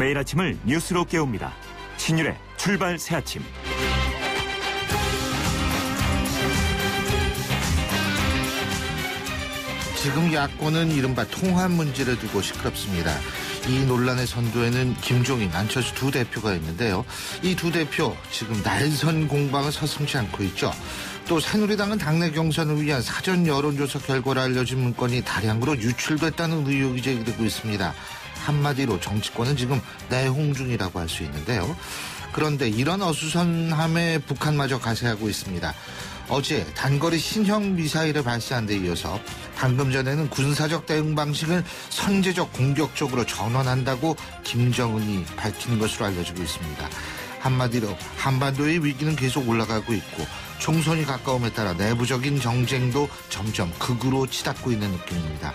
매일 아침을 뉴스로 깨웁니다. 신율의 출발 새아침. 지금 야권은 이른바 통합 문제를 두고 시끄럽습니다. 이 논란의 선두에는 김종인, 안철수 두 대표가 있는데요. 이 두 대표 지금 날선 공방을 서슴지 않고 있죠. 또 새누리당은 당내 경선을 위한 사전 여론조사 결과를 알려진 문건이 다량으로 유출됐다는 의혹이 제기되고 있습니다. 한마디로 정치권은 지금 내홍 중이라고 할 수 있는데요. 그런데 이런 어수선함에 북한마저 가세하고 있습니다. 어제 단거리 신형 미사일을 발사한 데 이어서 방금 전에는 군사적 대응 방식을 선제적 공격적으로 전환한다고 김정은이 밝힌 것으로 알려지고 있습니다. 한마디로 한반도의 위기는 계속 올라가고 있고 총선이 가까움에 따라 내부적인 정쟁도 점점 극으로 치닫고 있는 느낌입니다.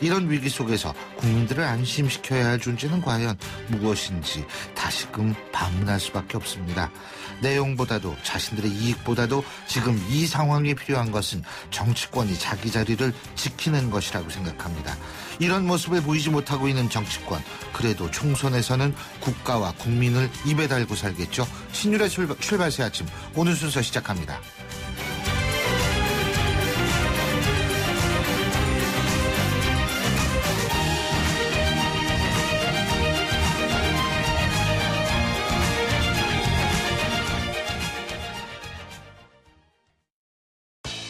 이런 위기 속에서 국민들을 안심시켜야 할 존재는 과연 무엇인지 다시금 반문할 수밖에 없습니다. 내용보다도 자신들의 이익보다도 지금 이 상황이 필요한 것은 정치권이 자기 자리를 지키는 것이라고 생각합니다. 이런 모습을 보이지 못하고 있는 정치권, 그래도 총선에서는 국가와 국민을 입에 달고 살겠죠. 신율의 출발 새 아침, 오늘 순서 시작합니다.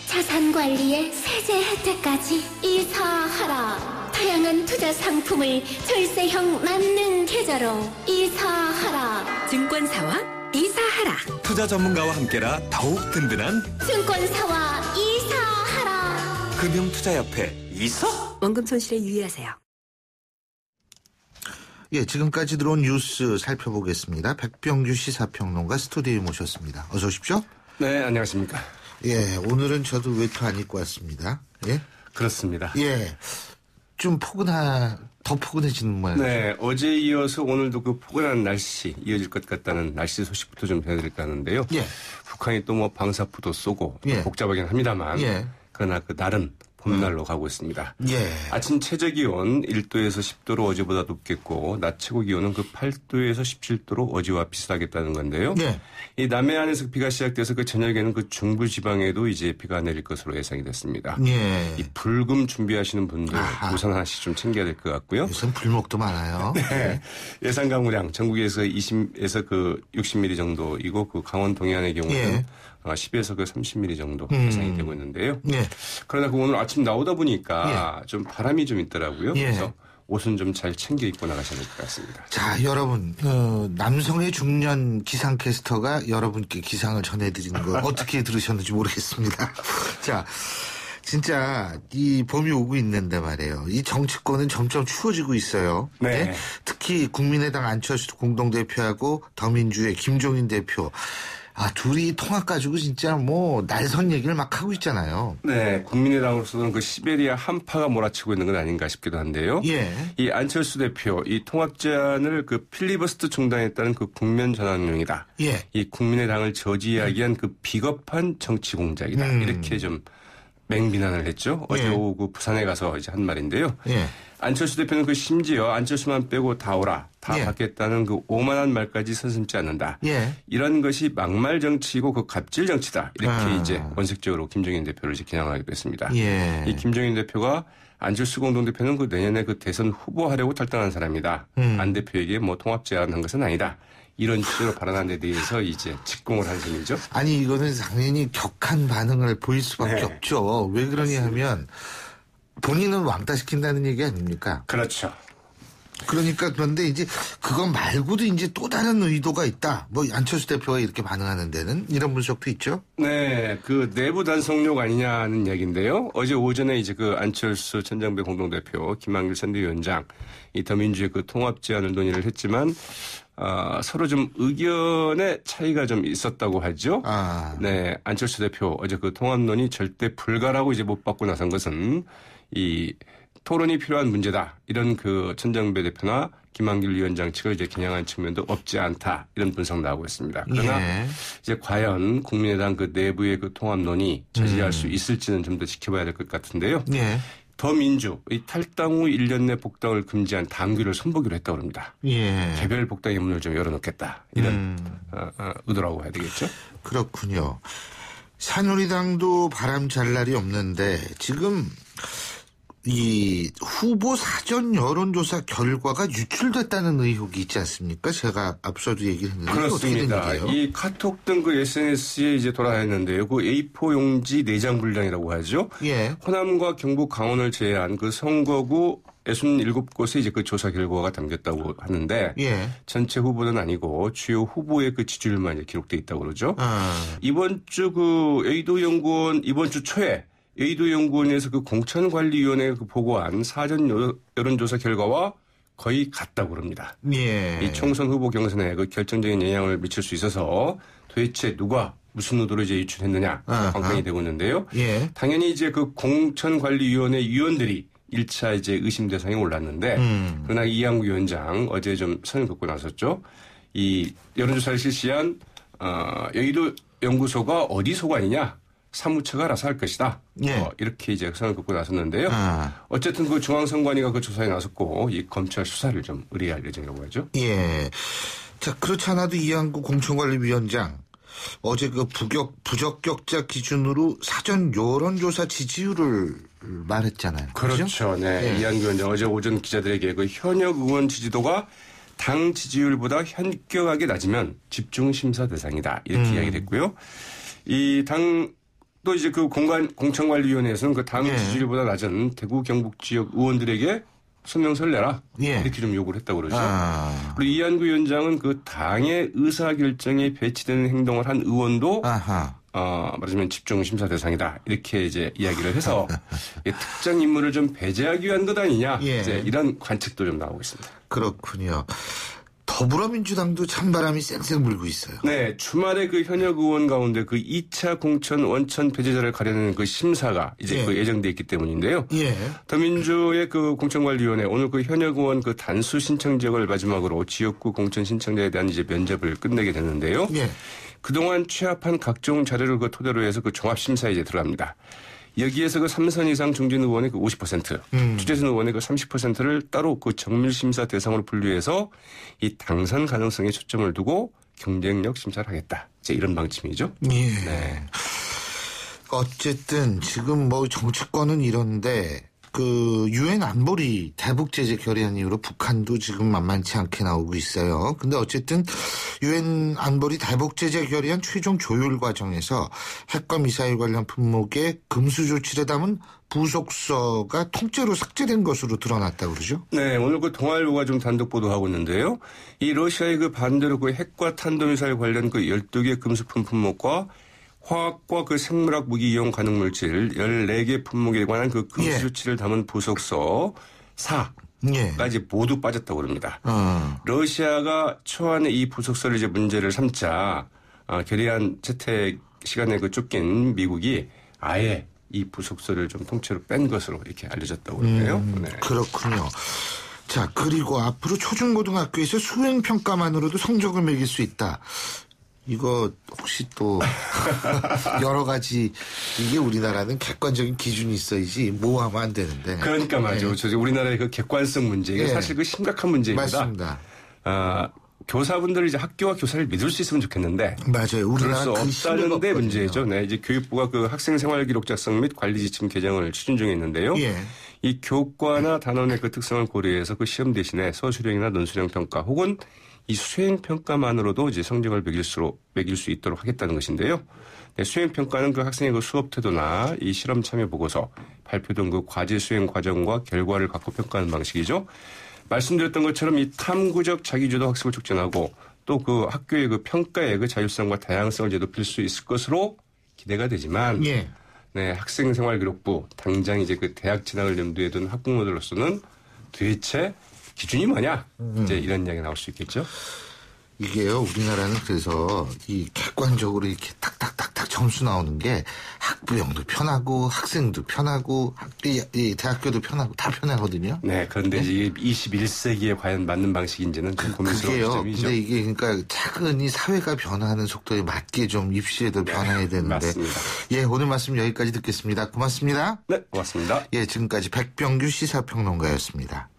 자산관리에 세제 혜택까지 이사하라. 다양한 투자 상품을 절세형 만능 계좌로 이사하라. 증권사와 이사하라. 투자 전문가와 함께라 더욱 든든한 증권사와 이사하라. 금융투자협회 이사. 원금 손실에 유의하세요. 예, 지금까지 들어온 뉴스 살펴보겠습니다. 백병규 시사평론가 스튜디오에 모셨습니다. 어서 오십시오. 네, 안녕하십니까. 예, 오늘은 저도 외투 안 입고 왔습니다. 예? 그렇습니다. 예. 좀 더 포근해지는 모양이죠. 네, 어제 이어서 오늘도 그 포근한 날씨 이어질 것 같다는 날씨 소식부터 좀 전해드릴까 하는데요. 예. 북한이 또 뭐 방사포도 쏘고 예. 복잡하긴 합니다만 예. 그러나 그 날은 봄날로 가고 있습니다. 예. 아침 최저 기온 1도에서 10도로 어제보다 높겠고 낮 최고 기온은 그 8도에서 17도로 어제와 비슷하겠다는 건데요. 예. 이 남해안에서 비가 시작돼서 그 저녁에는 그 중부 지방에도 이제 비가 내릴 것으로 예상이 됐습니다. 예. 이 불금 준비하시는 분들 아하. 우산 하나씩 좀 챙겨야 될 것 같고요. 요즘 불목도 많아요. 네. 예상 강우량 전국에서 20에서 그 60mm 정도이고 그 강원 동해안의 경우는 예. 10에서 그 30mm 정도 예상이 되고 있는데요. 예. 그러나 그 오늘 아침 나오다 보니까 좀 바람이 좀 있더라고요. 예. 그래서 옷은 좀 잘 챙겨 입고 나가셔야 될 것 같습니다. 자, 여러분, 남성의 중년 기상캐스터가 여러분께 기상을 전해드리는 거 어떻게 들으셨는지 모르겠습니다. 자, 진짜 이 봄이 오고 있는데 말이에요. 이 정치권은 점점 추워지고 있어요. 네. 특히 국민의당 안철수 공동대표하고 더민주의 김종인 대표. 둘이 통합 가지고 진짜 뭐 날선 얘기를 막 하고 있잖아요. 네, 국민의당으로서는 그 시베리아 한파가 몰아치고 있는 건 아닌가 싶기도 한데요. 예. 이 안철수 대표, 이 통합 제안을 그 필리버스터 중단했다는 그 국면 전환용이다. 예. 이 국민의당을 저지하기한 그 비겁한 정치 공작이다. 이렇게 좀 맹비난을 했죠. 어제 오후 그 부산에 가서 이제 한 말인데요. 예. 안철수 대표는 그 심지어 안철수만 빼고 다 오라, 다 예. 받겠다는 그 오만한 말까지 서슴지 않는다. 예. 이런 것이 막말 정치이고 그 갑질 정치다. 이렇게 이제 원색적으로 김종인 대표를 이제 기량하기도 했습니다. 예. 이 김종인 대표가 안철수 공동대표는 그 내년에 그 대선 후보하려고 탈당한 사람이다. 안 대표에게 뭐 통합 제안한 것은 아니다. 이런 취지로 발언한 데 대해서 이제 직공을 한 셈이죠. 아니, 이거는 당연히 격한 반응을 보일 수밖에 네. 없죠. 왜 그러냐 하면 본인은 왕따시킨다는 얘기 아닙니까? 그렇죠. 그러니까 그런데 이제 그거 말고도 이제 또 다른 의도가 있다. 뭐 안철수 대표가 이렇게 반응하는 데는 이런 분석도 있죠. 네, 그 내부 단속욕 아니냐는 얘기인데요. 어제 오전에 이제 그 안철수 천정배 공동대표, 김한길 선대위원장, 이 더민주의 그 통합 제안을 논의를 했지만 서로 좀 의견의 차이가 좀 있었다고 하죠. 네, 안철수 대표 어제 그 통합론이 절대 불가라고 이제 못 받고 나선 것은 이 토론이 필요한 문제다. 이런 그 천정배 대표나 김한길 위원장 측을 이제 겨냥한 측면도 없지 않다. 이런 분석 나오고 있습니다. 그러나 예. 이제 과연 국민의당 그 내부의 그 통합론이 저지할 수 있을지는 좀 더 지켜봐야 될 것 같은데요. 예. 더민주 이 탈당 후 1년 내 복당을 금지한 당규를 선보기로 했다고 합니다. 예. 개별 복당의 문을 좀 열어놓겠다. 이런 의도라고 해야 되겠죠. 그렇군요. 새누리당도 바람 잘 날이 없는데 지금 이 후보 사전 여론조사 결과가 유출됐다는 의혹이 있지 않습니까? 제가 앞서도 얘기를 했는데 그렇습니다. 어떻게 된 얘기예요? 이 카톡 등 그 SNS에 이제 돌아다녔는데요. 그 A4 용지 내장 분량이라고 하죠. 예. 호남과 경북 강원을 제외한 그 선거구 67곳의 이제 그 조사 결과가 담겼다고 하는데 예. 전체 후보는 아니고 주요 후보의 그 지지율만 이제 기록돼 있다고 그러죠. 이번 주 그 여의도 연구원 이번 주 초에 여의도 연구원에서 그 공천관리위원회가 그 보고한 사전 여론조사 결과와 거의 같다고 그럽니다. 예. 이 총선 후보 경선에 그 결정적인 영향을 미칠 수 있어서 도대체 누가 무슨 의도로 이제 유출했느냐 관건이 되고 있는데요. 예. 당연히 이제 그 공천관리위원회 위원들이 1차 이제 의심 대상에 올랐는데 그러나 이양구 위원장 어제 좀 선을 긋고 나섰죠. 이 여론조사를 실시한 여의도 연구소가 어디 소관이냐? 사무처가 알아서 할 것이다. 예. 이렇게 이제 선을 긋고 나섰는데요. 어쨌든 그 중앙선관위가 그 조사에 나섰고 이 검찰 수사를 좀 의뢰할 예정이라고 하죠. 예. 자, 그렇지 않아도 이양구 공천관리위원장 어제 그 부적격자 기준으로 사전 여론조사 지지율을 말했잖아요. 그렇죠. 네. 예. 이양구 위원장 어제 오전 기자들에게 그 현역 의원 지지도가 당 지지율보다 현격하게 낮으면 집중 심사 대상이다. 이렇게 이야기됐고요. 이 당 또 이제 그 공천관리위원회에서는 그 당 예. 지지율보다 낮은 대구 경북 지역 의원들에게 소명서를 내라. 예. 이렇게 좀 요구를 했다고 그러죠. 그리고 이한구 위원장은 그 당의 의사결정에 배치되는 행동을 한 의원도 말하자면 집중 심사 대상이다. 이렇게 이제 이야기를 해서 특정 인물을 좀 배제하기 위한 것 아니냐. 예. 이제 이런 관측도 좀 나오고 있습니다. 그렇군요. 더불어민주당도 찬바람이 쌩쌩 불고 있어요. 네, 주말에 그 현역 의원 가운데 그 2차 공천 원천 배제자를 가려는 그 심사가 이제 예. 그 예정돼 있기 때문인데요. 예. 더민주의 그 공천관리위원회 오늘 그 현역 의원 그 단수 신청 지역을 마지막으로 지역구 공천 신청자에 대한 이제 면접을 끝내게 됐는데요. 예. 그동안 취합한 각종 자료를 그 토대로 해서 그 종합 심사에 이제 들어갑니다. 여기에서 그 3선 이상 중진 의원의 그 50%, 추재선 의원의 그 30%를 따로 그 정밀 심사 대상으로 분류해서 이 당선 가능성에 초점을 두고 경쟁력 심사를 하겠다. 이제 이런 방침이죠. 예. 네. 어쨌든 지금 뭐 정치권은 이런데 그 유엔 안보리 대북 제재 결의안 이후로 북한도 지금 만만치 않게 나오고 있어요. 근데 어쨌든 유엔 안보리 대북 제재 결의안 최종 조율 과정에서 핵과 미사일 관련 품목에 금수 조치를 담은 부속서가 통째로 삭제된 것으로 드러났다고 그러죠? 네, 오늘 그 동아일보가 좀 단독 보도하고 있는데요. 이 러시아의 그 반대로 그 핵과 탄도미사일 관련 그 12개 금수품 품목과 화학과 그 생물학 무기 이용 가능 물질 14개 품목에 관한 그 금수 예. 조치를 담은 부속서 4까지 예. 모두 빠졌다고 합니다. 러시아가 초안에 이 부속서를 이제 문제를 삼자 결의안 채택 시간에 그 쫓긴 미국이 아예 이 부속서를 좀 통째로 뺀 것으로 이렇게 알려졌다고 그러네요. 네. 그렇군요. 자, 그리고 앞으로 초중고등학교에서 수행평가만으로도 성적을 매길 수 있다. 이거 혹시 또 여러 가지 이게 우리나라는 객관적인 기준이 있어야지 모호하면 안 되는데. 그러니까 말이죠. 네. 우리나라의 그 객관성 문제 이게 네. 사실 그 심각한 문제입니다. 맞습니다. 교사분들이 이제 학교와 교사를 믿을 수 있으면 좋겠는데 맞아요. 그럴 우리나라 수 그 없다는 데 없거든요. 문제죠. 네, 이제 교육부가 그 학생 생활 기록 작성 및 관리 지침 개정을 추진 중에 있는데요. 예. 이 교과나 단원의 그 특성을 고려해서 그 시험 대신에 서술형이나 논술형 평가 혹은 이 수행 평가만으로도 이제 성적을 매길 수 있도록 하겠다는 것인데요. 네, 수행 평가는 그 학생의 그 수업 태도나 이 실험 참여 보고서, 발표된 그 과제 수행 과정과 결과를 갖고 평가하는 방식이죠. 말씀드렸던 것처럼 이 탐구적 자기주도 학습을 촉진하고 또 그 학교의 그 평가의 그 자율성과 다양성을 이제 높일 수 있을 것으로 기대가 되지만, 예. 네, 학생생활기록부 당장 이제 그 대학 진학을 염두에 둔 학부모들로서는 도대체 기준이 뭐냐? 이제 이런 이야기 나올 수 있겠죠. 이게요, 우리나라는 그래서 이 객관적으로 이렇게 탁탁탁탁 점수 나오는 게 학부형도 편하고 학생도 편하고 이 대학교도 편하고 다 편하거든요. 네, 그런데 이게 21세기에 과연 맞는 방식인지는 좀 고민스러운 그게요. 점이죠. 근데 이게 그러니까 차근히 사회가 변화하는 속도에 맞게 좀 입시에도 변화해야 되는데. 맞습니다. 예, 오늘 말씀 여기까지 듣겠습니다. 고맙습니다. 네, 고맙습니다. 예, 지금까지 백병규 시사평론가였습니다.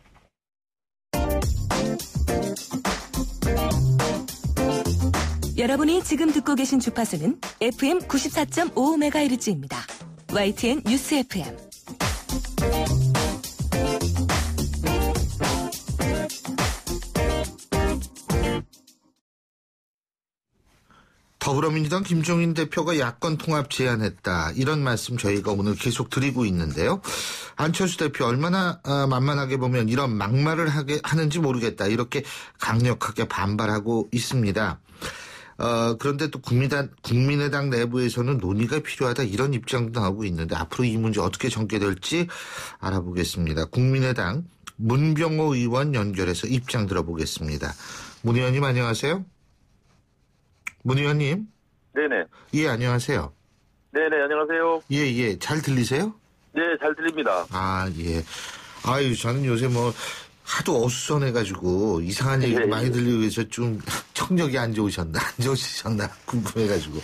여러분이 지금 듣고 계신 주파수는 FM 94.5MHz입니다. YTN 뉴스 FM. 더불어민주당 김종인 대표가 야권 통합 제안했다. 이런 말씀 저희가 오늘 계속 드리고 있는데요. 안철수 대표 얼마나 만만하게 보면 이런 막말을 하는지 모르겠다. 이렇게 강력하게 반발하고 있습니다. 그런데 또 국민의당 내부에서는 논의가 필요하다 이런 입장도 나오고 있는데 앞으로 이 문제 어떻게 전개될지 알아보겠습니다. 국민의당 문병호 의원 연결해서 입장 들어보겠습니다. 문 의원님 안녕하세요. 문 의원님. 네네. 예, 안녕하세요. 네네, 안녕하세요. 예, 잘 들리세요? 네, 잘 들립니다. 아, 예. 아유, 저는 요새 뭐 하도 어수선해가지고 이상한 얘기 많이 들리고 해서 좀 청력이 안 좋으셨나 궁금해가지고.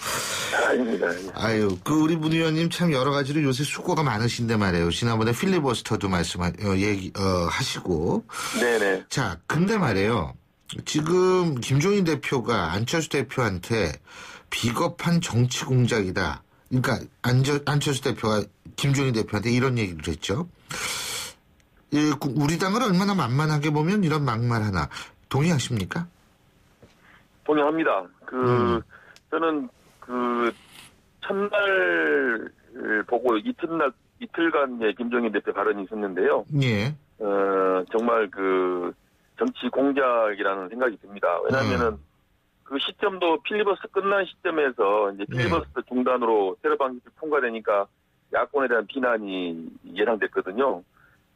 아닙니다. 아유, 우리 문 의원님 참 여러 가지로 요새 수고가 많으신데 말이에요. 지난번에 필리버스터도 하시고. 네네. 자, 근데 말이에요. 지금 김종인 대표가 안철수 대표한테 비겁한 정치 공작이다. 그러니까 안철수 대표가 김종인 대표한테 이런 얘기를 했죠. 예, 우리 당을 얼마나 만만하게 보면 이런 막말 하나 동의하십니까? 동의합니다. 저는 첫날 보고 이틀간 김종인 대표 발언이 있었는데요. 예. 정말 정치 공작이라는 생각이 듭니다. 왜냐면은 그 시점도 필리버스터 끝난 시점에서 이제 필리버스터 중단으로 테러 방지법 통과되니까 야권에 대한 비난이 예상됐거든요.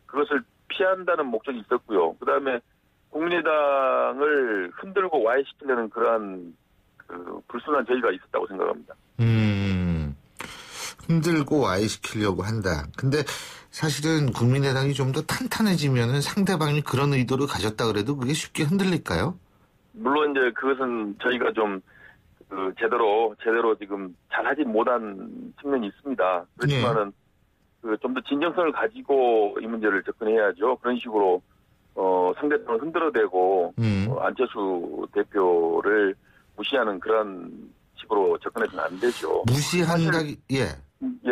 그것을 피한다는 목적이 있었고요. 그 다음에 국민의당을 흔들고 와해시키려는 그러한 불순한 저희가 있었다고 생각합니다. 흔들고 와해시키려고 한다. 근데 사실은 국민의당이 좀 더 탄탄해지면은 상대방이 그런 의도를 가졌다 그래도 그게 쉽게 흔들릴까요? 물론 이제 그것은 저희가 좀 제대로 지금 잘하지 못한 측면이 있습니다. 그렇지만은 좀 더 진정성을 가지고 이 문제를 접근해야죠. 그런 식으로 상대방을 흔들어대고 안철수 대표를 무시하는 그런 식으로 접근해서는 안 되죠. 무시한다. 예,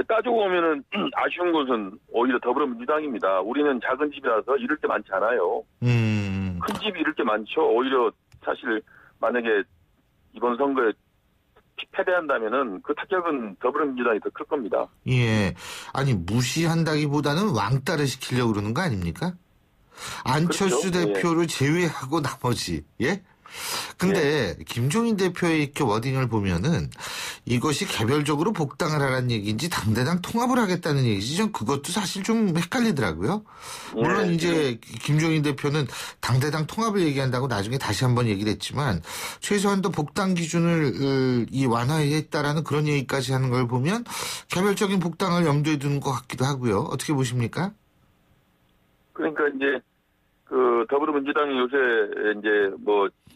따지고 보면은 아쉬운 것은 오히려 더불어민주당입니다. 우리는 작은 집이라서 이럴 게 많지 않아요. 큰 집이 이럴 게 많죠. 오히려 사실 만약에 이번 선거에 패배한다면은 그 타격은 더불어민주당이 더 클 겁니다. 예. 아니, 무시한다기보다는 왕따를 시키려고 그러는 거 아닙니까? 안철수 그렇죠? 대표를 제외하고 나머지, 예? 근데 김종인 대표의 이렇게 워딩을 보면은 이것이 개별적으로 복당을 하라는 얘기인지 당대당 통합을 하겠다는 얘기지 좀 그것도 사실 좀 헷갈리더라고요. 물론 이제 김종인 대표는 당대당 통합을 얘기한다고 나중에 다시 한번 얘기를 했지만 최소한도 복당 기준을 완화했다라는 그런 얘기까지 하는 걸 보면 개별적인 복당을 염두에 두는 것 같기도 하고요. 어떻게 보십니까? 그러니까 이제 더불어민주당이 요새 이제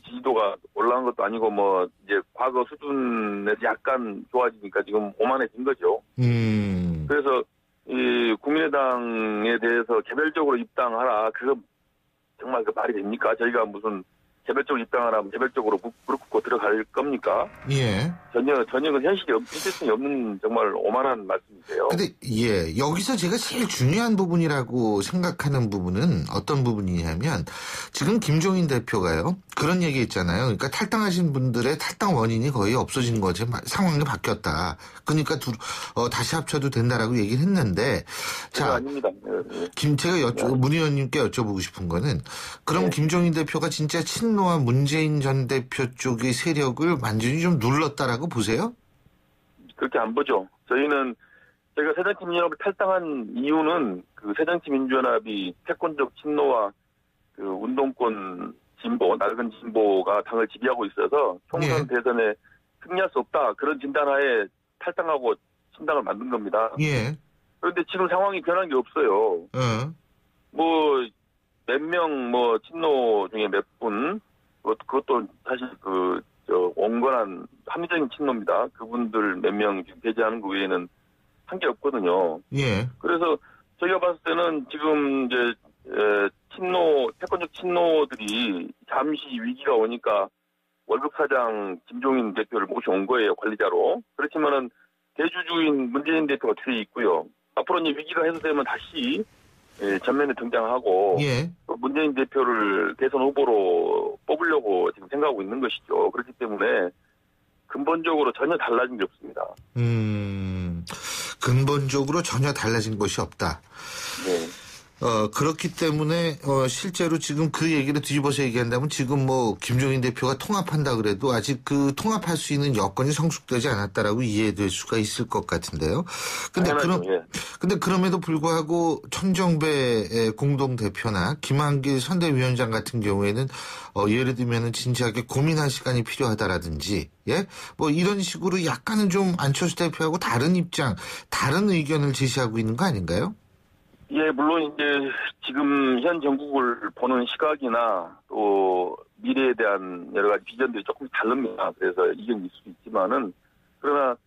지지도가 올라간 것도 아니고 이제 과거 수준에서 약간 좋아지니까 지금 오만해진 거죠. 그래서 이 국민의당에 대해서 개별적으로 입당하라. 그거 정말 말이 됩니까? 저희가 무슨 개별적으로 입당하라면 개별적으로 무릎 꿇고 들어갈 겁니까? 예. 전혀 그 현실성이 없는 정말 오만한 말씀이세요. 근데 여기서 제가 제일 중요한 부분이라고 생각하는 부분은 어떤 부분이냐면 지금 김종인 대표가요. 그런 얘기 있잖아요. 그러니까 탈당하신 분들의 탈당 원인이 거의 없어진 거죠. 상황이 바뀌었다. 그러니까 다시 합쳐도 된다라고 얘기를 했는데 자, 아닙니다. 제가 문 의원님께 여쭤보고 싶은 거는 그럼 김종인 대표가 진짜 친노와 문재인 전 대표 쪽의 세력을 완전히 좀 눌렀다라고 보세요? 그렇게 안 보죠. 저희가 새정치민주연합을 탈당한 이유는 새정치민주연합이 패권적 친노와 운동권 진보, 낡은 진보가 당을 지배하고 있어서 총선 대선에 승리할 수 없다. 그런 진단하에 탈당하고 신당을 만든 겁니다. 예. 그런데 지금 상황이 변한 게 없어요. 뭐 몇 명 친노 중에 몇 분, 그것도 사실 온건한 합리적인 친노입니다. 그분들 몇 명 지금 배제하는 거 외에는 한 게 없거든요. 예. 그래서 저희가 봤을 때는 지금 이제 패권적 친노들이 잠시 위기가 오니까 월급 사장 김종인 대표를 모셔온 거예요, 관리자로. 그렇지만은 대주주인 문재인 대표가 뒤에 있고요. 앞으로 이제 위기가 해소되면 다시 전면에 등장하고 예. 문재인 대표를 대선 후보로 뽑으려고 지금 생각하고 있는 것이죠. 그렇기 때문에 근본적으로 전혀 달라진 게 없습니다. 근본적으로 전혀 달라진 것이 없다. 네. 그렇기 때문에 실제로 지금 그 얘기를 뒤집어서 얘기한다면 지금 김종인 대표가 통합한다 그래도 아직 그 통합할 수 있는 여건이 성숙되지 않았다라고 이해될 수가 있을 것 같은데요. 근데 그럼에도 불구하고 천정배 공동 대표나 김한길 선대위원장 같은 경우에는 예를 들면은 진지하게 고민할 시간이 필요하다라든지 이런 식으로 약간은 좀 안철수 대표하고 다른 입장, 다른 의견을 제시하고 있는 거 아닌가요? 예, 물론 이제 지금 현 정국을 보는 시각이나 또 미래에 대한 여러 가지 비전들이 조금 다릅니다. 그래서 이견이 있을 수 있지만은 그러나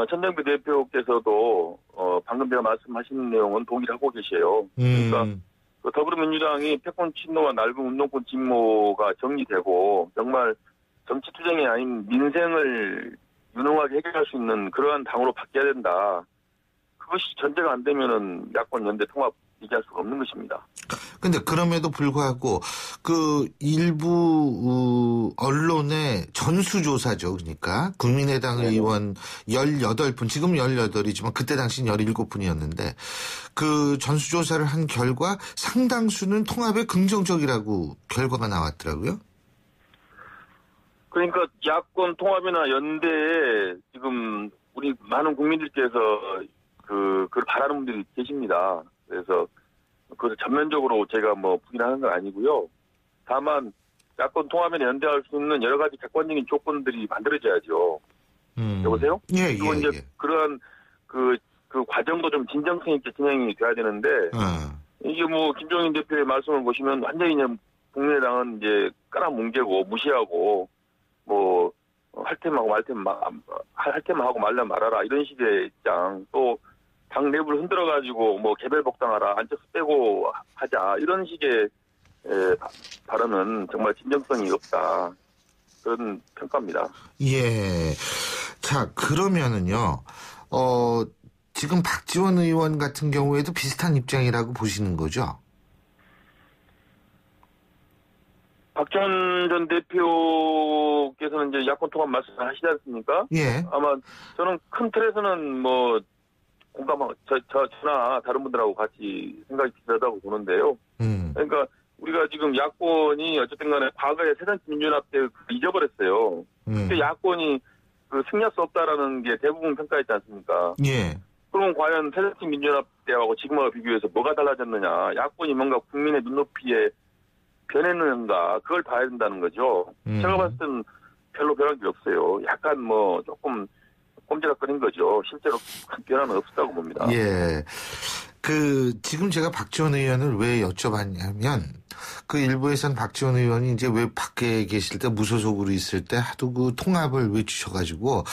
천정배 대표께서도 방금 제가 말씀하신 내용은 동의를 하고 계세요. 그러니까 더불어민주당이 패권 친노와 낡은 운동권 진모가 정리되고 정말 정치 투쟁이 아닌 민생을 유능하게 해결할 수 있는 그러한 당으로 바뀌어야 된다. 그것이 전제가 안 되면은 야권 연대 통합 얘기할 수가 없는 것입니다. 근데 그럼에도 불구하고 그 일부 언론의 전수조사죠. 그러니까 국민의당 의원 18분, 지금 18이지만 그때 당시는 17분이었는데 그 전수조사를 한 결과 상당수는 통합에 긍정적이라고 결과가 나왔더라고요. 그러니까 야권 통합이나 연대에 지금 우리 많은 국민들께서 그걸 바라는 분들이 계십니다. 그래서 그것을 전면적으로 제가 부인하는 건 아니고요. 다만 야권 통합에 연대할 수 있는 여러 가지 객관적인 조건들이 만들어져야죠. 여보세요? 예. 그리고 이제 그러한 그 과정도 좀 진정성 있게 진행이 돼야 되는데 이게 김종인 대표의 말씀을 보시면 완전히 그냥 국민의당은 이제 깔아뭉개고 무시하고 할 테면 하고 말면 말아라 이런 식의 입장 또 당 내부를 흔들어가지고 개별 복당하라 안철수 빼고 하자 이런 식의 발언은 정말 진정성이 없다 그런 평가입니다. 예. 자 그러면은요 지금 박지원 의원 같은 경우에도 비슷한 입장이라고 보시는 거죠? 박지원 전 대표께서는 이제 야권 통합 말씀을 하시지 않습니까? 예. 아마 저는 큰 틀에서는 공감하고 저나 다른 분들하고 같이 생각이 비슷하다고 보는데요. 그러니까 우리가 지금 야권이 어쨌든 간에 과거에 새정치민주연합 때 잊어버렸어요. 그때 야권이 승리할 수 없다라는 게 대부분 평가했지 않습니까? 예. 그럼 과연 새정치민주연합 때하고 지금하고 비교해서 뭐가 달라졌느냐? 야권이 뭔가 국민의 눈높이에 변했는가? 그걸 봐야 된다는 거죠. 제가 봤을 때는 별로 변한 게 없어요. 약간 조금 꼼지락거린 거죠. 실제로 큰 변화는 없었다고 봅니다. 예. 지금 제가 박지원 의원을 왜 여쭤봤냐면, 일부에서는 박지원 의원이 이제 왜 밖에 계실 때 무소속으로 있을 때 하도 통합을 외치셔가지고,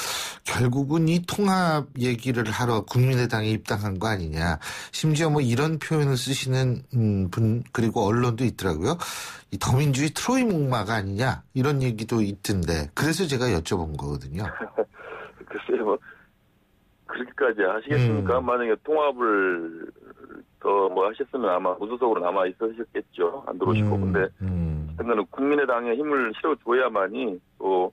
결국은 이 통합 얘기를 하러 국민의당에 입당한 거 아니냐. 심지어 이런 표현을 쓰시는 분, 그리고 언론도 있더라고요. 이 더민주의 트로이 목마가 아니냐. 이런 얘기도 있던데. 그래서 제가 여쭤본 거거든요. 글쎄요, 그렇게까지 하시겠습니까? 만약에 통합을 더 하셨으면 아마 무소속으로 남아 있으셨겠죠. 안 들어오시고. 근데, 어쨌든 국민의당에 힘을 실어줘야만이 또,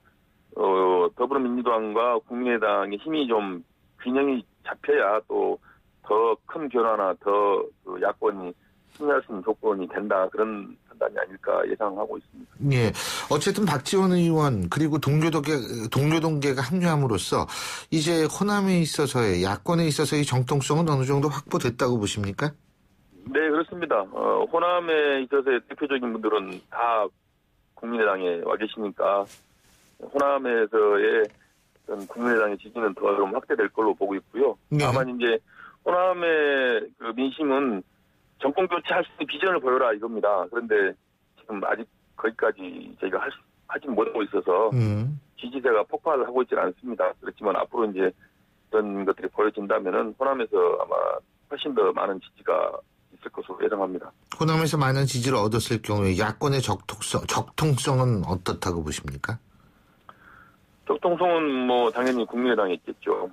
더불어민주당과 국민의당의 힘이 좀 균형이 잡혀야 또 더 큰 변화나 더 야권이 승리할 수 있는 조건이 된다. 그런 판단이 아닐까 예상하고 있습니다. 예. 어쨌든 박지원 의원 그리고 동료동계가 합류함으로써 이제 호남에 있어서의 야권에 있어서의 정통성은 어느 정도 확보됐다고 보십니까? 네, 그렇습니다. 호남에 있어서의 대표적인 분들은 다 국민의당에 와 계시니까 호남에서의 어떤 국민의당의 지지는 더 좀 확대될 걸로 보고 있고요. 네. 다만 이제 호남의 그 민심은 정권 교체할 수 있는 비전을 보여라 이겁니다. 그런데 지금 아직 거기까지 저희가 하지 못하고 있어서 지지세가 폭발을 하고 있지는 않습니다. 그렇지만 앞으로 이제 이런 것들이 보여진다면은 호남에서 아마 훨씬 더 많은 지지가 있을 것으로 예상합니다. 호남에서 많은 지지를 얻었을 경우에 야권의 적통성은 어떻다고 보십니까? 적통성은 뭐 당연히 국민의당에 있겠죠.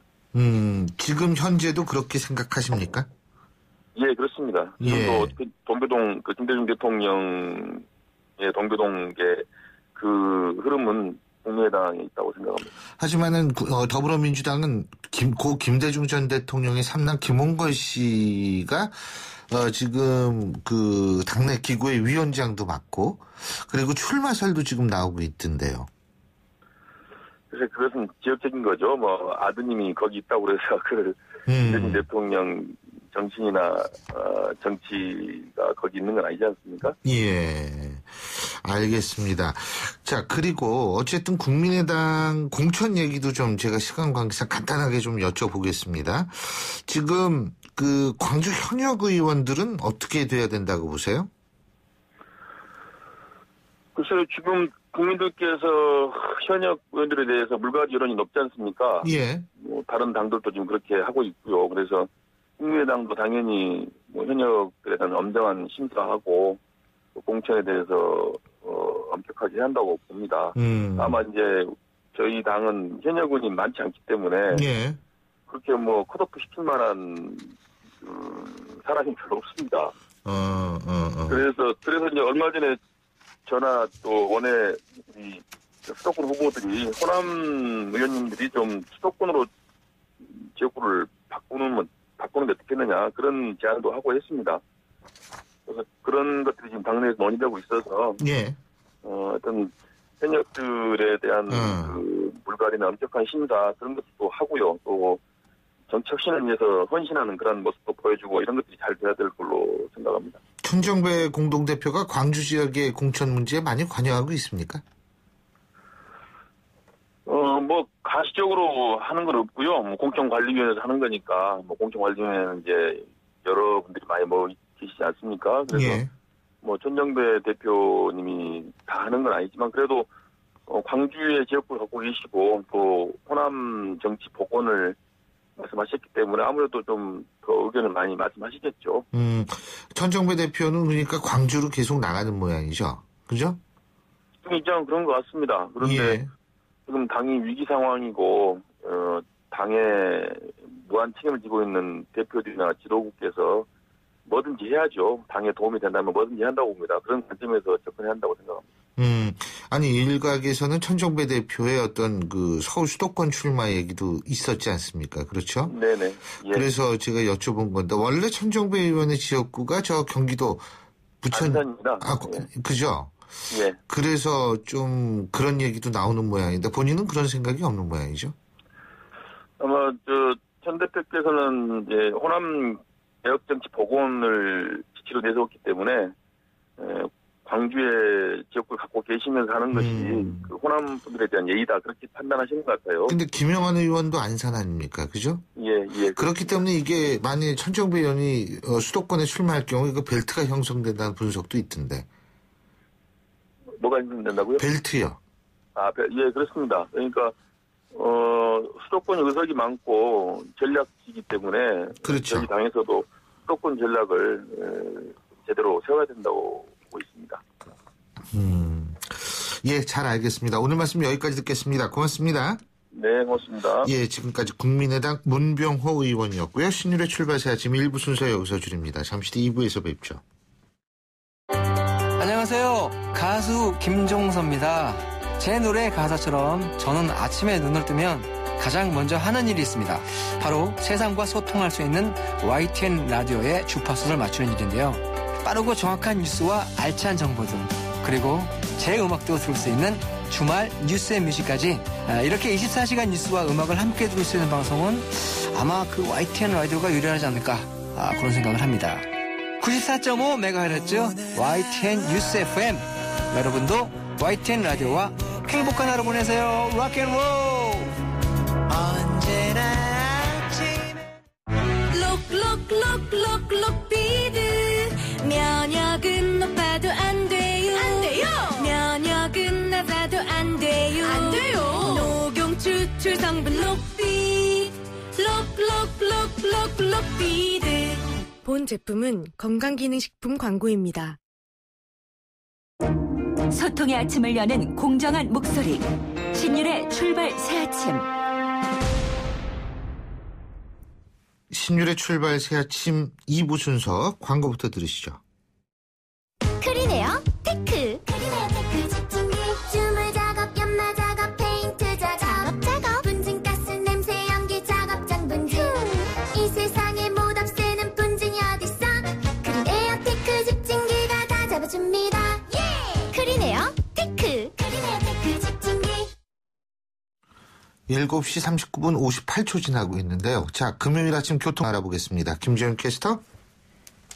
지금 현재도 그렇게 생각하십니까? 예, 그렇습니다. 지금도 동교동 그 김대중 대통령의 동교동계 그 흐름은 국민의당에 있다고 생각합니다. 하지만은 더불어민주당은 고 김대중 전 대통령의 삼남 김홍걸 씨가 지금 그 당내 기구의 위원장도 맡고 그리고 출마설도 지금 나오고 있던데요. 그래서 그것은 지역적인 거죠. 뭐 아드님이 거기 있다고 그래서 그 김대중 대통령 정신이나 정치가 거기 있는 건 아니지 않습니까? 예, 알겠습니다. 자, 그리고 어쨌든 국민의당 공천 얘기도 좀 제가 시간 관계상 간단하게 좀 여쭤보겠습니다. 지금 그 광주 현역 의원들은 어떻게 돼야 된다고 보세요? 글쎄요, 지금 국민들께서 현역 의원들에 대해서 물갈이 여론이 높지 않습니까? 예. 뭐 다른 당들도 지금 그렇게 하고 있고요. 그래서 국민의당도 당연히 뭐 현역들에 대한 엄정한 심사하고 공천에 대해서 엄격하게 한다고 봅니다. 아마 이제 저희 당은 현역 의원이 많지 않기 때문에 예. 그렇게 뭐 컷오프 시킬 만한 사람이 별로 없습니다. 그래서 이제 얼마 전에 저나 또 원외 이 수도권 후보들이 호남 의원님들이 좀 수도권으로 지역구를 바꾸는 게 어떻겠느냐 그런 제안도 하고 했습니다. 그래서 그런 것들이 지금 당내에서 논의되고 있어서 예. 어떤 현역들에 대한 그 물갈이나 엄격한 심사 그런 것도 하고요. 또 정치 혁신을 위해서 헌신하는 그런 모습도 보여주고 이런 것들이 잘 돼야 될 걸로 생각합니다. 천정배 공동대표가 광주 지역의 공천 문제에 많이 관여하고 있습니까? 뭐 가시적으로 하는 건 없고요. 뭐 공천관리위원회에서 하는 거니까 뭐 공천관리위원회는 이제 여러분들이 많이 뭐 계시지 않습니까? 그래서 예. 뭐 천정배 대표님이 다 하는 건 아니지만 그래도 광주의 지역구를 갖고 계시고 또 호남 정치 복원을 말씀하셨기 때문에 아무래도 좀 더 의견을 많이 말씀하시겠죠. 천정배 대표는 그러니까 광주로 계속 나가는 모양이죠. 그죠? 지금 입장은 그런 것 같습니다. 그런데 예. 지금 당이 위기 상황이고 당에 무한 책임을 지고 있는 대표들이나 지도국께서 뭐든지 해야죠. 당에 도움이 된다면 뭐든지 한다고 봅니다. 그런 관점에서 접근해야 한다고 생각합니다. 아니 일각에서는 천정배 대표의 어떤 그 서울 수도권 출마 얘기도 있었지 않습니까? 그렇죠? 네네. 예. 그래서 제가 여쭤본 건데 원래 천정배 의원의 지역구가 저 경기도 부천 안산입니다. 예. 그죠? 예. 그래서 좀 그런 얘기도 나오는 모양인데 본인은 그런 생각이 없는 모양이죠? 아마 천 대표께서는 이제 호남 개혁 정치 복원을 지치로 내세웠기 때문에 광주의 지역구를 갖고 계시면서 하는 것이 그 호남 분들에 대한 예의다 그렇게 판단하시는 것 같아요. 근데 김영환 의원도 안산 아닙니까? 그죠? 예. 그렇기 때문에 이게 만약에 천정배 의원이 수도권에 출마할 경우에 그 벨트가 형성된다는 분석도 있던데. 뭐가 형성된다고요? 벨트요. 예, 그렇습니다. 그러니까 수도권 의석이 많고 전략이기 때문에 그렇죠. 저희 당에서도 수도권 전략을 제대로 세워야 된다고 보고 있습니다. 예, 잘 알겠습니다. 오늘 말씀 여기까지 듣겠습니다. 고맙습니다. 네, 고맙습니다. 예, 지금까지 국민의당 문병호 의원이었고요. 신율의 출발새 아침 1부 순서 여기서 줄입니다. 잠시 뒤 2부에서 뵙죠. 안녕하세요. 가수 김종서입니다. 제 노래 가사처럼 저는 아침에 눈을 뜨면 가장 먼저 하는 일이 있습니다. 바로 세상과 소통할 수 있는 YTN 라디오의 주파수를 맞추는 일인데요. 빠르고 정확한 뉴스와 알찬 정보들, 그리고 제 음악도 들을 수 있는 주말 뉴스의 뮤직까지 이렇게 24시간 뉴스와 음악을 함께 들을 수 있는 방송은 아마 그 YTN 라디오가 유일하지 않을까 그런 생각을 합니다. 94.5MHz YTN 뉴스 FM, 여러분도 YTN 라디오와 행복한 하루 보내세요. 락앤롤. 언제나 록록록록록비드 면역은 높아도 안 돼요. 안 돼요. 면역은 낮아도 안 돼요. 안 돼요. 녹용 추출 성분 록비 록록록록록비드. 본 제품은 건강기능식품 광고입니다. 소통의 아침을 여는 공정한 목소리. 신율의 출발 새 아침. 신율의 출발 새 아침 2부 순서 광고부터 들으시죠. 크리네어 테크. 크리네어 테크 집중기. 주물 작업, 연마 작업, 페인트 작업. 분진가스, 냄새, 연기 작업, 분진. 이 세상에 못 없애는 분진이 어딨어. 크리네어 테크 집중기가 다 잡아줍니다. 예! 크리네어 테크. 크리네어 테크 집중기. 7시 39분 58초 지나고 있는데요. 자, 금요일 아침 교통 알아보겠습니다. 김재윤 캐스터.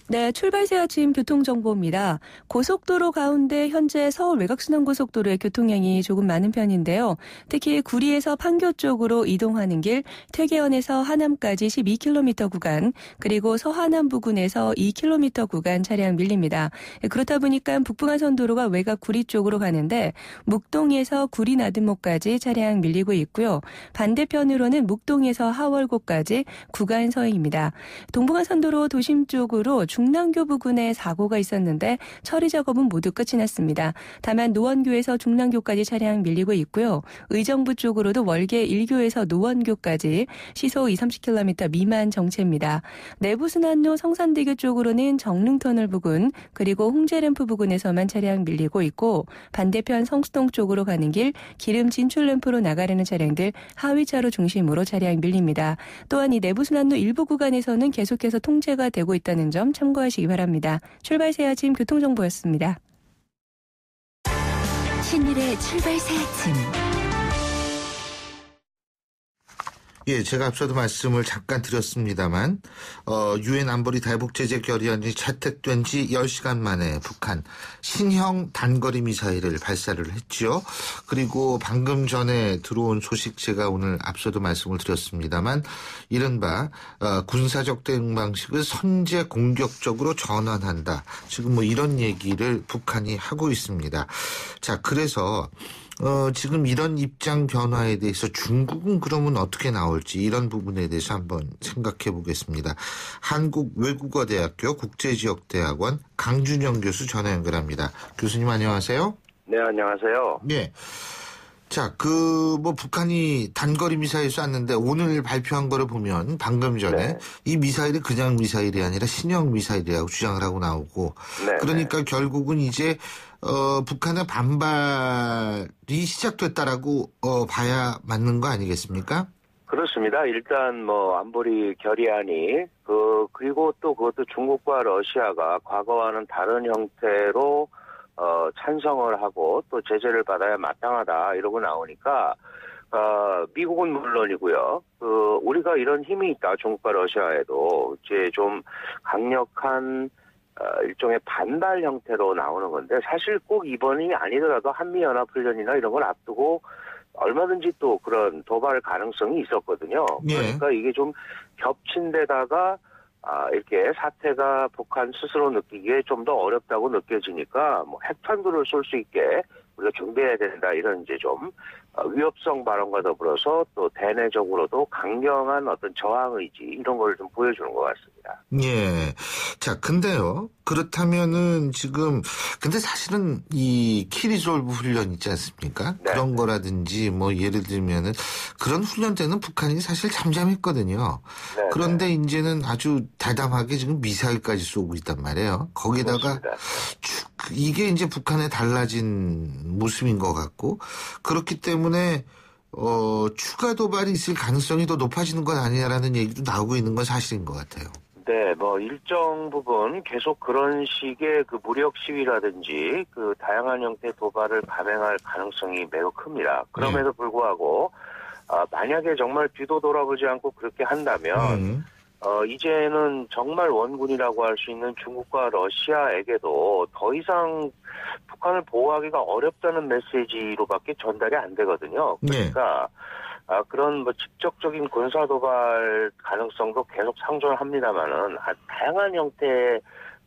네, 출발 새 아침 교통정보입니다. 고속도로 가운데 현재 서울 외곽순환고속도로의 교통량이 조금 많은 편인데요. 특히 구리에서 판교 쪽으로 이동하는 길, 퇴계원에서 하남까지 12km 구간, 그리고 서하남 부근에서 2km 구간 차량 밀립니다. 그렇다 보니까 북부간선도로가 외곽 구리 쪽으로 가는데 묵동에서 구리 나들목까지 차량 밀리고 있고요. 반대편으로는 묵동에서 하월고까지 구간 서행입니다. 동부간선도로 도심 쪽으로 중랑교 부근에 사고가 있었는데 처리 작업은 모두 끝이 났습니다. 다만 노원교에서 중랑교까지 차량 밀리고 있고요. 의정부 쪽으로도 월계 1교에서 노원교까지 시속 20-30km 미만 정체입니다. 내부순환로 성산대교 쪽으로는 정릉터널 부근 그리고 홍제램프 부근에서만 차량 밀리고 있고 반대편 성수동 쪽으로 가는 길 기름 진출램프로 나가려는 차량들 하위차로 중심으로 차량 밀립니다. 또한 이 내부순환로 일부 구간에서는 계속해서 통제가 되고 있다는 점 참고하시기 바랍니다. 출발 새 아침 교통정보였습니다. 신일의 출발 새 아침. 예, 제가 앞서도 말씀을 잠깐 드렸습니다만 유엔 안보리 대북 제재 결의안이 채택된 지 10시간 만에 북한 신형 단거리 미사일을 발사를 했죠. 그리고 방금 전에 들어온 소식 제가 오늘 앞서도 말씀을 드렸습니다만 이른바 군사적 대응 방식을 선제 공격적으로 전환한다. 지금 뭐 이런 얘기를 북한이 하고 있습니다. 자, 그래서 지금 이런 입장 변화에 대해서 중국은 그러면 어떻게 나올지 이런 부분에 대해서 한번 생각해 보겠습니다. 한국외국어대학교 국제지역대학원 강준영 교수 전화 연결합니다. 교수님 안녕하세요. 네, 안녕하세요. 네. 자, 북한이 단거리 미사일 쐈는데 오늘 발표한 거를 보면 방금 전에 이 미사일이 그냥 미사일이 아니라 신형 미사일이라고 주장을 하고 나오고 그러니까 결국은 이제 북한의 반발이 시작됐다라고 봐야 맞는 거 아니겠습니까? 그렇습니다. 일단 안보리 결의안이 그리고 또 그것도 중국과 러시아가 과거와는 다른 형태로 찬성을 하고 또 제재를 받아야 마땅하다 이러고 나오니까 미국은 물론이고요. 우리가 이런 힘이 있다. 중국과 러시아에도 이제 좀 강력한 일종의 반발 형태로 나오는 건데 사실 꼭 이번이 아니더라도 한미연합훈련이나 이런 걸 앞두고 얼마든지 또 그런 도발 가능성이 있었거든요. 그러니까 이게 좀 겹친 데다가 이렇게 사태가 북한 스스로 느끼기에 좀 더 어렵다고 느껴지니까 핵탄두를 쏠 수 있게 우리가 준비해야 된다 이런 이제 좀 위협성 발언과 더불어서 또 대내적으로도 강경한 어떤 저항 의지 이런 걸 좀 보여주는 것 같습니다. 예. 자, 근데요. 그렇다면은 지금 근데 사실은 이 키리졸브 훈련 있지 않습니까? 그런 거라든지 예를 들면은 그런 훈련 때는 북한이 사실 잠잠했거든요. 그런데 이제는 아주 대담하게 지금 미사일까지 쏘고 있단 말이에요. 거기다가 이게 이제 북한의 달라진 모습인 것 같고 그렇기 때문에 추가 도발이 있을 가능성이 더 높아지는 건 아니냐라는 얘기도 나오고 있는 건 사실인 것 같아요. 네, 일정 부분 계속 그런 식의 무력 시위라든지 다양한 형태의 도발을 감행할 가능성이 매우 큽니다. 그럼에도 불구하고, 만약에 정말 뒤도 돌아보지 않고 그렇게 한다면, 이제는 정말 원군이라고 할 수 있는 중국과 러시아에게도 더 이상 북한을 보호하기가 어렵다는 메시지로밖에 전달이 안 되거든요. 그러니까 그런 뭐 직접적인 군사 도발 가능성도 계속 상존합니다만은 다양한 형태의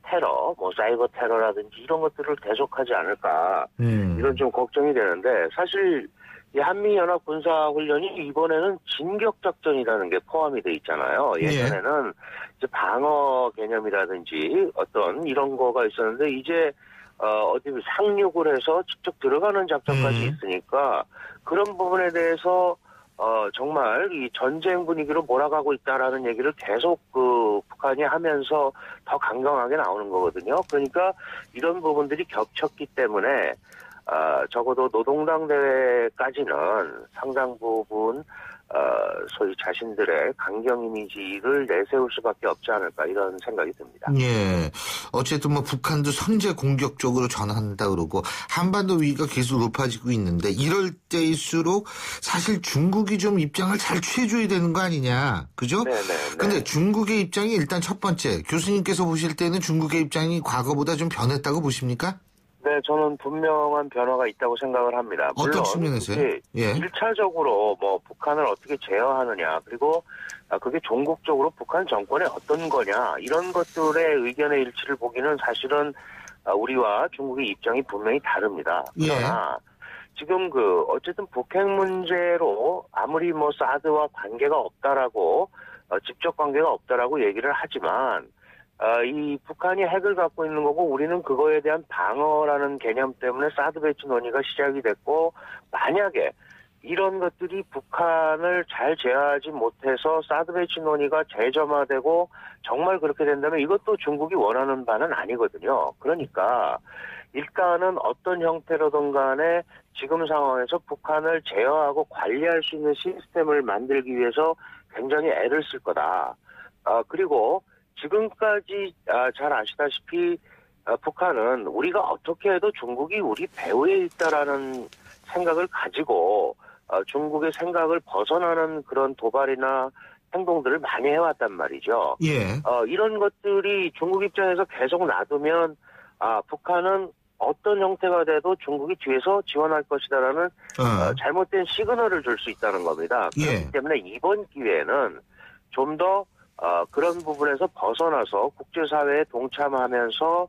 테러, 뭐 사이버 테러라든지 이런 것들을 계속하지 않을까 이런 좀 걱정이 되는데 사실 이 한미연합 군사훈련이 이번에는 진격작전이라는 게 포함이 돼 있잖아요. 예전에는 이제 방어 개념이라든지 어떤 이런 거가 있었는데 이제 어디 상륙을 해서 직접 들어가는 작전까지 있으니까 그런 부분에 대해서 정말 이 전쟁 분위기로 몰아가고 있다라는 얘기를 계속 북한이 하면서 더 강경하게 나오는 거거든요. 그러니까 이런 부분들이 겹쳤기 때문에 적어도 노동당 대회까지는 상당 부분 소위 자신들의 강경 이미지를 내세울 수밖에 없지 않을까 이런 생각이 듭니다. 예. 어쨌든 뭐 북한도 선제 공격적으로 전환한다 그러고 한반도 위기가 계속 높아지고 있는데 이럴 때일수록 사실 중국이 좀 입장을 잘 취해줘야 되는 거 아니냐. 그죠? 네네. 근데 중국의 입장이 일단 첫 번째 교수님께서 보실 때는 중국의 입장이 과거보다 좀 변했다고 보십니까? 네, 저는 분명한 변화가 있다고 생각을 합니다. 물론 어떤 측면에서요? 예. 1차적으로 뭐 북한을 어떻게 제어하느냐 그리고 그게 종국적으로 북한 정권의 어떤 거냐 이런 것들의 의견의 일치를 보기는 사실은 우리와 중국의 입장이 분명히 다릅니다. 그러나 지금 어쨌든 북핵 문제로 아무리 뭐 사드와 관계가 없다라고 직접 관계가 없다라고 얘기를 하지만 이 북한이 핵을 갖고 있는 거고 우리는 그거에 대한 방어라는 개념 때문에 사드 배치 논의가 시작이 됐고 만약에 이런 것들이 북한을 잘 제어하지 못해서 사드 배치 논의가 재점화되고 정말 그렇게 된다면 이것도 중국이 원하는 바는 아니거든요. 그러니까 일단은 어떤 형태로든 간에 지금 상황에서 북한을 제어하고 관리할 수 있는 시스템을 만들기 위해서 굉장히 애를 쓸 거다. 그리고 지금까지 잘 아시다시피 북한은 우리가 어떻게 해도 중국이 우리 배후에 있다라는 생각을 가지고 중국의 생각을 벗어나는 그런 도발이나 행동들을 많이 해왔단 말이죠. 예. 이런 것들이 중국 입장에서 계속 놔두면 북한은 어떤 형태가 돼도 중국이 뒤에서 지원할 것이다라는 잘못된 시그널을 줄 수 있다는 겁니다. 그렇기 때문에 이번 기회에는 좀 더 그런 부분에서 벗어나서 국제사회에 동참하면서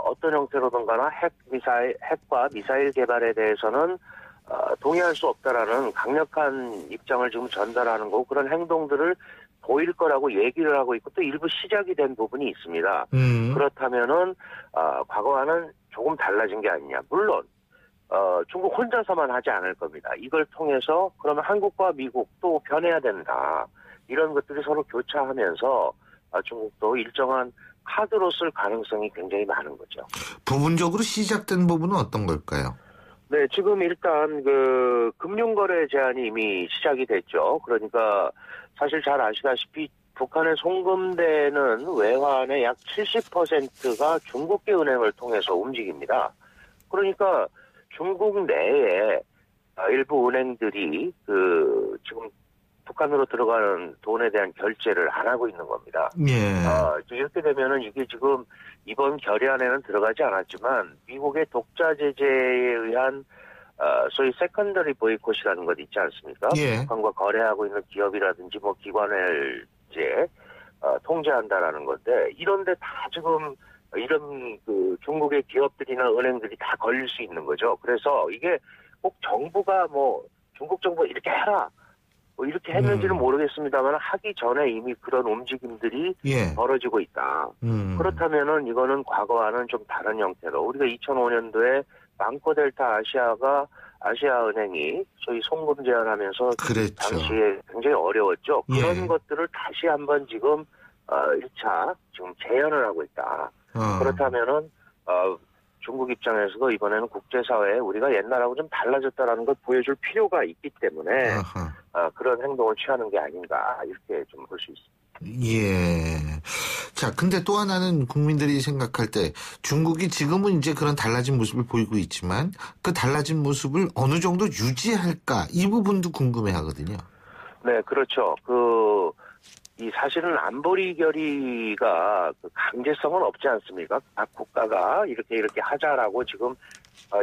어떤 형태로든 가나 핵과 미사일 개발에 대해서는 동의할 수 없다라는 강력한 입장을 지금 전달하는 거고 그런 행동들을 보일 거라고 얘기를 하고 있고 또 일부 시작이 된 부분이 있습니다. 그렇다면은 과거와는 조금 달라진 게 아니냐. 물론 중국 혼자서만 하지 않을 겁니다. 이걸 통해서 그러면 한국과 미국 또 변해야 된다. 이런 것들이 서로 교차하면서 중국도 일정한 카드로 쓸 가능성이 굉장히 많은 거죠. 부분적으로 시작된 부분은 어떤 걸까요? 네, 지금 일단 금융거래 제한이 이미 시작이 됐죠. 그러니까 사실 잘 아시다시피 북한에 송금되는 외환의 약 70%가 중국계 은행을 통해서 움직입니다. 그러니까 중국 내에 일부 은행들이 지금 북한으로 들어가는 돈에 대한 결제를 안 하고 있는 겁니다. 이렇게 되면은 이게 지금 이번 결의안에는 들어가지 않았지만 미국의 독자 제재에 의한 소위 세컨더리 보이콧이라는 것 있지 않습니까? 북한과 거래하고 있는 기업이라든지 뭐 기관을 이제 통제한다라는 건데 이런데 다 지금 이런 중국의 기업들이나 은행들이 다 걸릴 수 있는 거죠. 그래서 이게 꼭 정부가 뭐 중국 정부가 이렇게 해라. 뭐 이렇게 했는지는 모르겠습니다만 하기 전에 이미 그런 움직임들이 벌어지고 있다. 그렇다면은 이거는 과거와는 좀 다른 형태로 우리가 2005년도에 망코델타 아시아은행이 소위 송금 제한하면서 당시에 굉장히 어려웠죠. 그런 것들을 다시 한번 지금 1차 지금 재현을 하고 있다. 그렇다면은 중국 입장에서도 이번에는 국제사회에 우리가 옛날하고 좀 달라졌다라는 걸 보여줄 필요가 있기 때문에 그런 행동을 취하는 게 아닌가 이렇게 좀 볼 수 있습니다. 예. 자, 근데 또 하나는 국민들이 생각할 때 중국이 지금은 이제 그런 달라진 모습을 보이고 있지만 그 달라진 모습을 어느 정도 유지할까 이 부분도 궁금해하거든요. 네, 그렇죠. 이 사실은 안보리 결의가 그 강제성은 없지 않습니까? 각 국가가 이렇게 하자라고 지금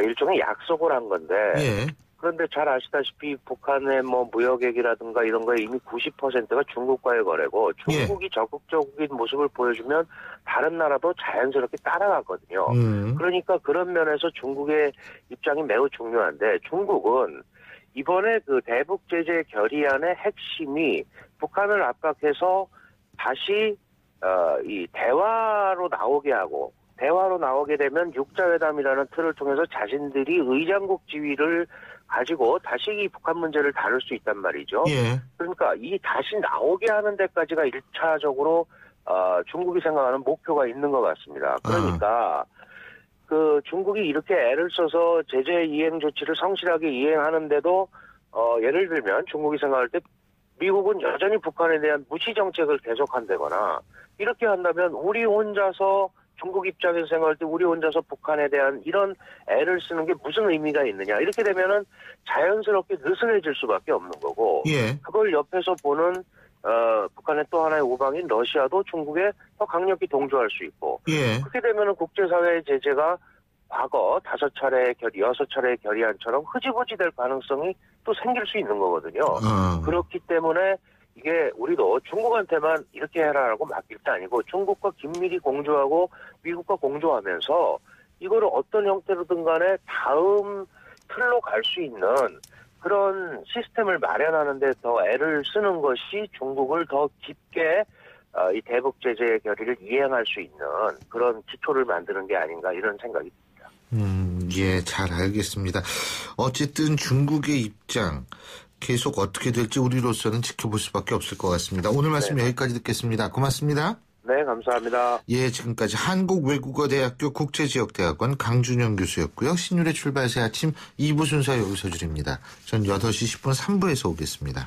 일종의 약속을 한 건데. 예. 그런데 잘 아시다시피 북한의 뭐 무역액이라든가 이런 거에 이미 90%가 중국과의 거래고 중국이 적극적인 모습을 보여주면 다른 나라도 자연스럽게 따라가거든요. 그러니까 그런 면에서 중국의 입장이 매우 중요한데 중국은 이번에 그 대북 제재 결의안의 핵심이 북한을 압박해서 다시 이 대화로 나오게 하고 대화로 나오게 되면 육자회담이라는 틀을 통해서 자신들이 의장국 지위를 가지고 다시 이 북한 문제를 다룰 수 있단 말이죠. 예. 그러니까 이 다시 나오게 하는 데까지가 1차적으로 중국이 생각하는 목표가 있는 것 같습니다. 그러니까 그 중국이 이렇게 애를 써서 제재 이행 조치를 성실하게 이행하는데도 예를 들면 중국이 생각할 때 미국은 여전히 북한에 대한 무시 정책을 계속한다거나 이렇게 한다면 우리 혼자서 중국 입장에서 생각할 때 우리 혼자서 북한에 대한 이런 애를 쓰는 게 무슨 의미가 있느냐. 이렇게 되면은 자연스럽게 느슨해질 수밖에 없는 거고. 예. 그걸 옆에서 보는 북한의 또 하나의 우방인 러시아도 중국에 더 강력히 동조할 수 있고. 예. 그렇게 되면은 국제사회의 제재가 과거 5차례 6차례 결의안처럼 흐지부지 될 가능성이 또 생길 수 있는 거거든요. 그렇기 때문에 이게 우리도 중국한테만 이렇게 해라라고 맡길 게 아니고 중국과 긴밀히 공조하고 미국과 공조하면서 이거를 어떤 형태로든 간에 다음 틀로 갈 수 있는 그런 시스템을 마련하는 데 더 애를 쓰는 것이 중국을 더 깊게 이 대북 제재 결의를 이행할 수 있는 그런 기초를 만드는 게 아닌가 이런 생각이 듭니다. 예, 잘 알겠습니다. 어쨌든 중국의 입장 계속 어떻게 될지 우리로서는 지켜볼 수밖에 없을 것 같습니다. 오늘 말씀 여기까지 듣겠습니다. 고맙습니다. 네, 감사합니다. 예, 지금까지 한국외국어대학교 국제지역대학원 강준영 교수였고요. 신율의 출발새 아침 2부 순서 여기서 줄입니다. 전 8시 10분 3부에서 오겠습니다.